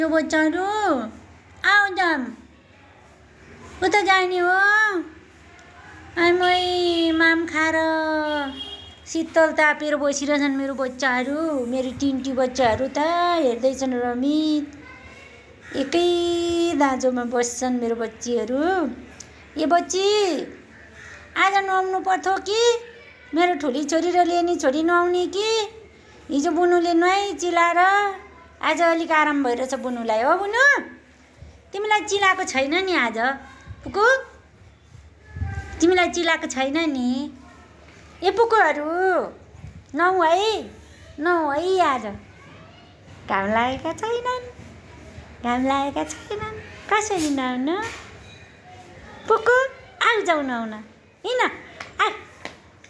यो बच्चाहरू आऊ जाम उता जाने हो। आमै माम खाएर शीतल तापेर बसिरहेछन् मेरो बच्चाहरू। मेरो टिन्टी बच्चाहरू त हेर्दैछन् रमित। एकै दाँजोमा बस्छन् मेरो बच्चीहरू। ए बच्ची आज नुहाउनु पर्थ्यो कि मेरो ठुली छोरी र लेनी छोरी नुहाउने कि? हिजो बुनुले नुहाइ चिलाएर आज अलिक आराम भइरहेछ बुनुलाई। हो बुनु, तिमीलाई चिलाएको छैन नि आज? पुकु तिमीलाई चिलाएको छैन नि? ए पुकुहरू नुहाउ है, नुहाउ है। आज घाम लागेका छैनन्, घाम लागेका छैनन्। कसरी नुहाउनु? पुकु आऊ जाऊ नुहाउन। हिँड आऊ,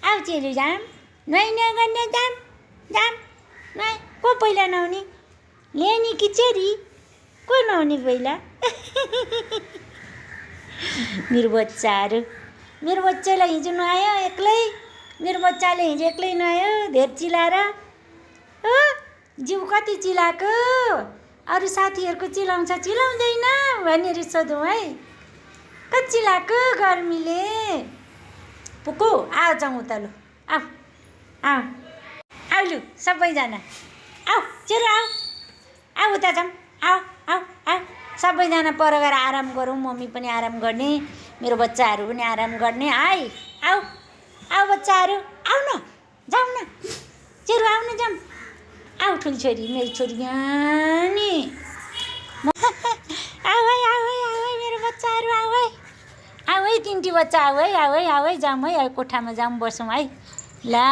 आऊ चेली जाम नुहाइ गर्न जाम जाम नुहाइ। को पहिला नुहाउने, लेनी कि चेरी? को नुहाउने पहिला? मेरो बच्चाहरू, मेरो बच्चालाई हिजो नुहायो एक्लै। मेरो बच्चाले हिजो एक्लै नुहायो धेर चिलाएर। हो जिउ कति चिलाएको? अरू साथीहरूको चिलाउँछ चिलाउँदैन भनेर सोधौँ है। कति चिलाएको गर्मीले? पुकु आऊ जाउँ उता लु, आऊ आऊ आऊ लु सबैजना आऊ चेरो आऊ, आऊ उता जाऊँ। आऊ आऊ आऊ सबैजना पर गएर आराम गरौँ। मम्मी पनि आराम गर्ने, मेरो बच्चाहरू पनि आराम गर्ने। आइ आऊ आऊ बच्चाहरू आऊ न, जाउँ न चेरो आऊ न जाऊँ। आऊ ठुली छोरी, मेरो छोरी यहाँ नि। आऊ है मेरो बच्चाहरू आऊ है, आऊ है तिनटी बच्चा आऊ है, आऊ है जाऊँ है कोठामा जाऊँ बसौँ है। ल